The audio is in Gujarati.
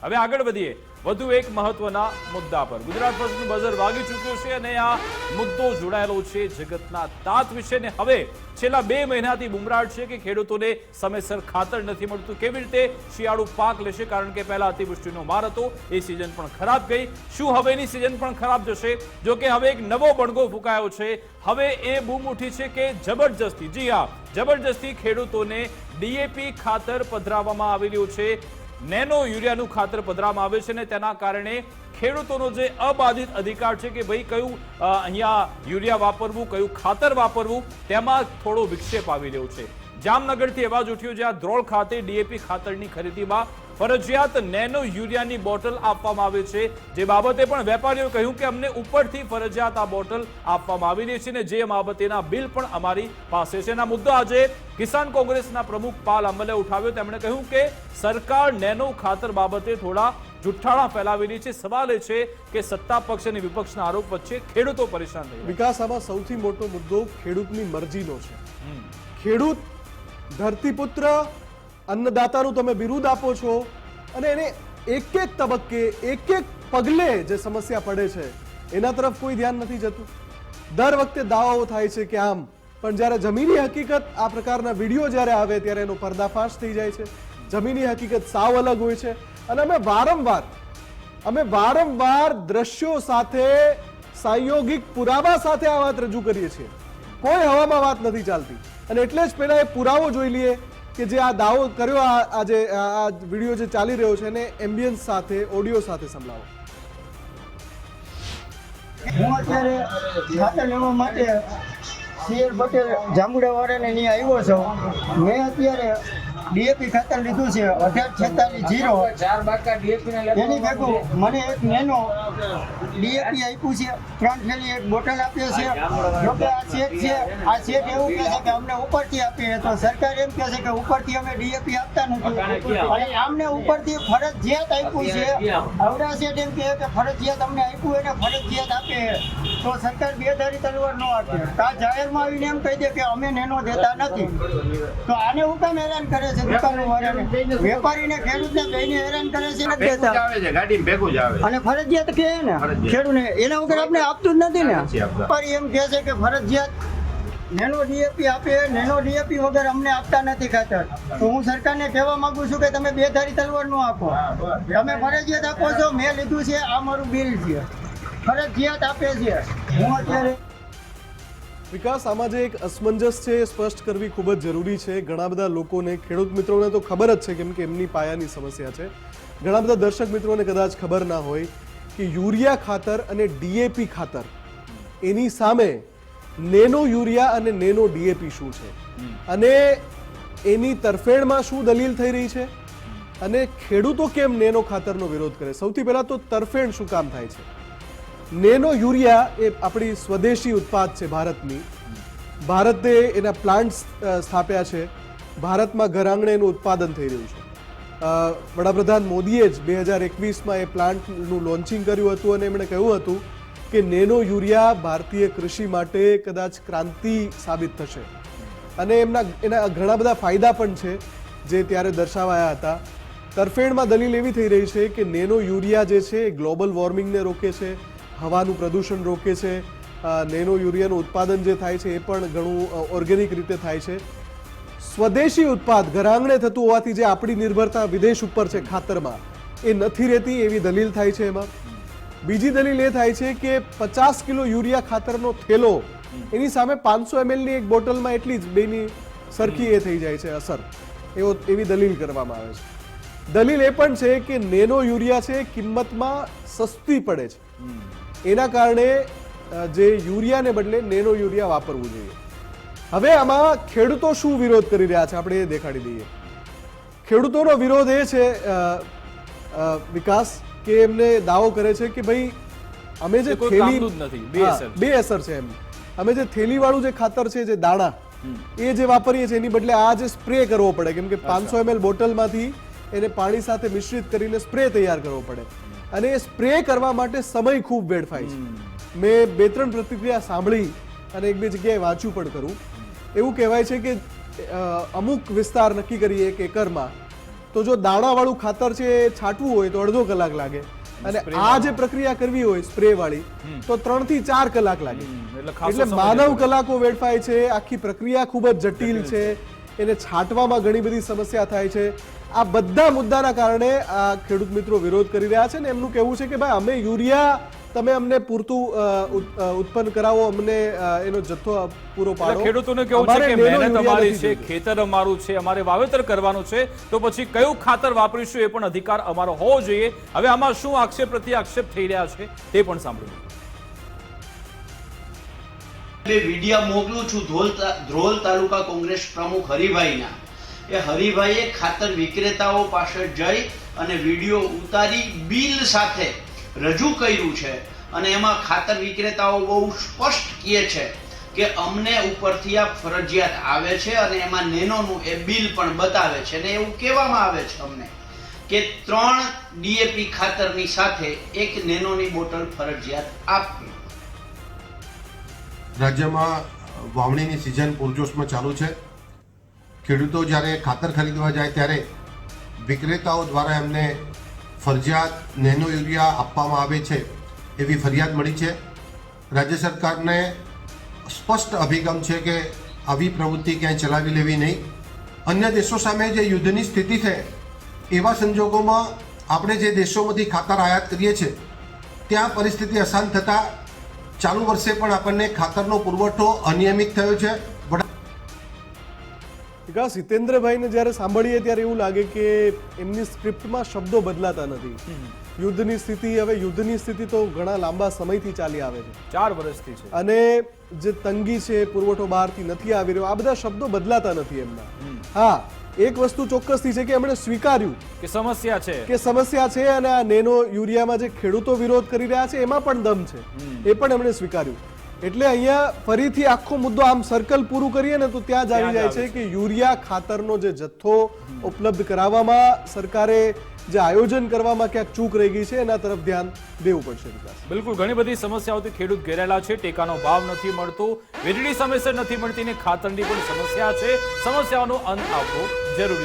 હવે આગળ વધીએ વધુ એક મહત્વના મુદ્દા પર। ગુજરાત ફર્સ્ટનું બઝર વાગી ચૂક્યું છે અને આ મુદ્દો જોડાયેલો છે જગતના તાત વિશે ને હવે છેલ્લા 2 મહિનાથી બુમરાડ છે કે ખેડૂતોને સમયસર ખાતર નથી મળતું। કેવી રીતે શિયાળુ પાક લેશે, કારણ કે પહેલા અતિવૃષ્ટિનો માર હતો, એ સિઝન પણ ખરાબ ગઈ। શું હવેની સિઝન પણ ખરાબ જશે? જો કે હવે એક નવો બણગો ફૂંકાયો છે। હવે એ બૂમ ઉઠી છે કે જબરજસ્તી, જી હા, જબરજસ્તી ખેડૂતોને ડીએપી ખાતર પધરાવવામાં આવી રહ્યું છે। નેનો યુરિયાનું ખાતર પધરાવવામાં આવે છે ને તેના કારણે ખેડૂતોનો જે અબાધિત અધિકાર છે કે ભાઈ કયું અહીંયા યુરિયા વાપરવું, કયું ખાતર વાપરવું, તેમાં થોડો વિક્ષેપ આવી રહ્યો છે। જામનગરથી અવાજ ઉઠ્યો જ્યાં ધ્રોળ ખાતે ડીએપી ખાતરની ખરીદીમાં ફરજિયાત નેનો યુરિયાની બોટલ આપવામાં આવે છે, જે બાબતે પણ વેપારીઓએ કહ્યું કે અમને ઉપરથી ફરજિયાત આ બોટલ આપવામાં આવી રહી છે ને જે બાબતેના બિલ પણ અમારી પાસે છે। એના મુદ્દો આજે કિસાન કોંગ્રેસના પ્રમુખ પાલ અંબલે ઉઠાવ્યો। તેમણે કહ્યું કે સરકાર નેનો ખાતર બાબતે થોડા જુઠ્ઠાણા ફેલાવી રહી છે। સવાલ એ છે કે સત્તા પક્ષ અને વિપક્ષના આરોપ વચ્ચે ખેડૂતો પરેશાન થઈ રહ્યા છે। વિકાસ, આમાં સૌથી મોટો મુદ્દો ખેડૂતની મરજીનો છે। ખેડૂત ધરતીપુત્ર, અન્નદાતાનું તમે બિરુદ આપો છો અને એને એક એક તબક્કે, એક એક પગલે જે સમસ્યા પડે છે એના તરફ કોઈ ધ્યાન નથી જતું। દર વખતે દાવાઓ થાય છે કે આમ, પણ જ્યારે જમીની હકીકત આ પ્રકારના વિડીયો જ્યારે આવે ત્યારે એનો પર્દાફાશ થઈ જાય છે। જમીની હકીકત સાવ અલગ હોય છે અને અમે વારંવાર દ્રશ્યો સાથે, સંયોગિક પુરાવા સાથે આ વાત રજૂ કરીએ છીએ। કોઈ હવામાં વાત નથી ચાલતી અને એટલે જ પહેલા એ પુરાવો જોઈ લઈએ કે જે આ દાવો કર્યો, આ વિડીયો જે ચાલી રહ્યો છે એને એમ્બિયન્સ સાથે, ઓડિયો સાથે સંભળાવો। હું અત્યારે ખાતર લેવા માટે સીઆર પટેલ જાંબુડા વાળાને અહીંયા આવ્યો છું। મેં અત્યારે ડીએપી ખાતર લીધું છે 1846 એની ભેગું મને એક નેનો ડીએપી આપ્યું છે, 3 થેલી એક બોટલ આપી છે। જોકે આ ચેક છે, આ ચેક એવું કહે છે કે અમને ઉપરથી આપીએ, તો સરકાર એમ કહે છે કે ઉપરથી અમે ડીએપી આપતા નથી અને આમને ઉપરથી ફરજિયાત આપ્યું છે। અવડા શેઠ એમ કહે કે ફરજિયાત અમને આપ્યું એને ફરજિયાત આપે, તો સરકાર બેધારી તલવાર ન આપે। કા જાહેરમાં આવીને એમ કહી દે કે અમે નેનો દેતા નથી, તો આને હું કેમ હેરાન કરે છે? વેપારીને, ખેડૂતને બેને હેરાન કરે છે અને ફરજિયાત કહે ને ખેડૂતને, એના વગર આપણે આપતું જ નથી ને। વેપારી એમ કહે છે કે ફરજિયાત નેનો ડીએપી આપે, નેનો ડીએપી વગર અમને આપતા નથી ખાતર। તો હું સરકારને કહેવા માંગુ છું કે તમે બેધારી તલવાર ન આપો, તમે ફરજિયાત આપો છો। મેં લીધું છે, આ મારું બિલ છે, ફરજિયાત આપે છે। હું અત્યારે વિકાસ, આમાં જે એક અસમંજસ છે એ સ્પષ્ટ કરવી ખૂબ જ જરૂરી છે। ઘણા બધા લોકોને, ખેડૂત મિત્રોને તો ખબર જ છે કેમ કે એમની પાયાની સમસ્યા છે। ઘણા બધા દર્શક મિત્રોને કદાચ ખબર ના હોય કે યુરિયા ખાતર અને ડીએપી ખાતર, એની સામે નેનો યુરિયા અને નેનો ડીએપી શું છે અને એની તરફેણમાં શું દલીલ થઈ રહી છે અને ખેડૂતો કેમ નેનો ખાતરનો વિરોધ કરે। સૌથી પહેલા તો તરફેણ શું કામ થાય છે? નેનો યુરિયા એ આપણી સ્વદેશી ઉત્પાદ છે ભારતની। ભારતે એના પ્લાન્ટ સ્થાપ્યા છે, ભારતમાં ઘરઆંગણે એનું ઉત્પાદન થઈ રહ્યું છે। વડાપ્રધાન મોદીએ જ 2021માં એ પ્લાન્ટનું લોન્ચિંગ કર્યું હતું અને એમણે કહ્યું હતું કે નેનો યુરિયા ભારતીય કૃષિ માટે કદાચ ક્રાંતિ સાબિત થશે અને એના ઘણા બધા ફાયદા પણ છે જે ત્યારે દર્શાવાયા હતા। તરફેણમાં દલીલ એવી થઈ રહી છે કે નેનો યુરિયા જે છે એ ગ્લોબલ વોર્મિંગને રોકે છે, હવાનું પ્રદૂષણ રોકે છે, નેનો યુરિયાનું ઉત્પાદન જે થાય છે એ પણ ઘણું ઓર્ગેનિક રીતે થાય છે। સ્વદેશી ઉત્પાદ ઘરઆંગણે થતું હોવાથી જે આપણી નિર્ભરતા વિદેશ ઉપર છે ખાતરમાં, એ નથી રહેતી એવી દલીલ થાય છે એમાં। બીજી દલીલ એ થાય છે કે 50 કિલો યુરિયા ખાતરનો થેલો, એની સામે 500 mlની એક બોટલમાં એટલી જ બેની સરખી એ થઈ જાય છે અસર, એવી દલીલ કરવામાં આવે છે। દલીલ એ પણ છે કે નેનો યુરિયા છે કિંમતમાં સસ્તી પડે છે, એના કારણે જે યુરિયાને બદલે નેનો યુરિયા વાપરવું જોઈએ। હવે આમાં ખેડૂતો શું વિરોધ કરી રહ્યા છે આપણે એ દેખાડી દઈએ। ખેડૂતોનો વિરોધ એ છે વિકાસ કે એમને દાવો કરે છે કે ભાઈ અમે જે થેલી બે અસર છે એમ, અમે જે થેલી વાળું જે ખાતર છે, જે દાણા એ જે વાપરીએ છીએ એની બદલે આ જે સ્પ્રે કરવો પડે, કેમ કે 500 ml બોટલમાંથી એને પાણી સાથે મિશ્રિત કરીને સ્પ્રે તૈયાર કરવો પડે અને એ સ્પ્રે કરવા માટે સમય ખૂબ વેડફાય છે। મેં 2-3 પ્રતિક્રિયા સાંભળી અને 1-2 જગ્યાએ વાંચ્યું પણ કરું। એવું કહેવાય છે કે અમુક વિસ્તાર નક્કી કરીએ 1 એકરમાં તો જો દાણાવાળું ખાતર છે એ છાંટવું હોય તો અડધો કલાક લાગે અને આ જે પ્રક્રિયા કરવી હોય સ્પ્રે વાળી તો 3 થી 4 કલાક લાગે. એટલે માનવ કલાકો વેડફાય છે. આખી પ્રક્રિયા ખૂબ જ જટિલ છે. એને છાંટવામાં ઘણી બધી સમસ્યા થાય છે. આ બધા મુદ્દાના કારણે આ ખેડૂત મિત્રો વિરોધ કરી રહ્યા છે ને એમનું કહેવું છે કે ભાઈ અમે યુરિયા તમે અમને પૂરતું ઉત્પન્ન કરાવો, અમને એનો જથ્થો પૂરો પાડો. ખેડૂતોને કેવું છે કે મહેનત અમારી છે, ખેતર અમારું છે, અમારે વાવેતર કરવાનું છે, તો પછી કયું ખાતર વાપરીશું એ પણ અધિકાર અમારો હોવો જોઈએ. હવે આમાં શું આક્ષેપ પ્રતિ આક્ષેપ થઈ રહ્યા છે તે પણ સાંભળ્યું. વિડિયા મોકલું છું ધ્રોલ તાલુકા કોંગ્રેસ પ્રમુખ હરિભાઈના. એ હરિભાઈએ ખાતર વિક્રેતાઓ પાસે જઈ અને વિડિયો ઉતારી બિલ સાથે રજૂ કર્યું છે અને એમાં ખાતર વિક્રેતાઓ બહુ સ્પષ્ટ કહે છે કે અમને ઉપરથી આ ફરજિયાત આવે છે અને એમાં નેનોનું એ બિલ પણ બતાવે છે અને એવું કહેવામાં આવે છે અમને કે 3 ડીએપી ખાતરની સાથે 1 નેનોની બોટલ ફરજિયાત આપવી. રાજ્યમાં વાવણીની સિઝન પૂરજોશમાં ચાલુ છે. ખેડૂતો જ્યારે ખાતર ખરીદવા જાય ત્યારે વિક્રેતાઓ દ્વારા એમને ફરજિયાત નેનો યુરિયા આપવામાં આવે છે એવી ફરિયાદ મળી છે. રાજ્ય સરકારને સ્પષ્ટ અભિગમ છે કે આવી પ્રવૃત્તિ ક્યાંય ચલાવી લેવી નહીં. અન્ય દેશો સામે જે યુદ્ધની સ્થિતિ છે એવા સંજોગોમાં આપણે જે દેશોમાંથી ખાતર આયાત કરીએ છીએ ત્યાં પરિસ્થિતિ અશાંત થતાં ચાલુ વર્ષે પણ આપણને ખાતરનો પુરવઠો અનિયમિત થયો છે. વિકાસ, હિતેન્દ્રભાઈને જ્યારે સાંભળીએ ત્યારે એવું લાગે કે એમની સ્ક્રિપ્ટમાં શબ્દો બદલાતા નથી. યુદ્ધની સ્થિતિ, હવે યુદ્ધની સ્થિતિ તો ઘણા લાંબા સમયથી ચાલી આવે છે, 4 વર્ષથી છે, અને જે તંગી છે, પુરવઠો બહારથી નથી આવી રહ્યો, આ બધા શબ્દો બદલાતા નથી એમના. હા, એક વસ્તુ ચોક્કસથી છે કે એમણે સ્વીકાર્યું કે સમસ્યા છે અને આ નેનો યુરિયામાં જે ખેડૂતો વિરોધ કરી રહ્યા છે એમાં પણ દમ છે, એ પણ એમણે સ્વીકાર્યું. એટલે અહીંયા ફરીથી આખો મુદ્દો આમ સર્કલ પૂરું કરીએ ને તો ત્યાં જ આવી જાય છે કે યુરિયા ખાતરનો જે જથ્થો ઉપલબ્ધ કરાવવામાં સરકારે જે આયોજન કરવામાં ક્યાંક ચૂક રહી ગઈ છે એના તરફ ધ્યાન દેવું પડશે. બિલકુલ, ઘણી બધી સમસ્યાઓથી ખેડૂત ઘેરાયેલા છે. ટેકાનો ભાવ નથી મળતો, વીજળી સમયસર નથી મળતી ને ખાતરની પણ સમસ્યા છે. સમસ્યાઓનો અંત આવવો જરૂરી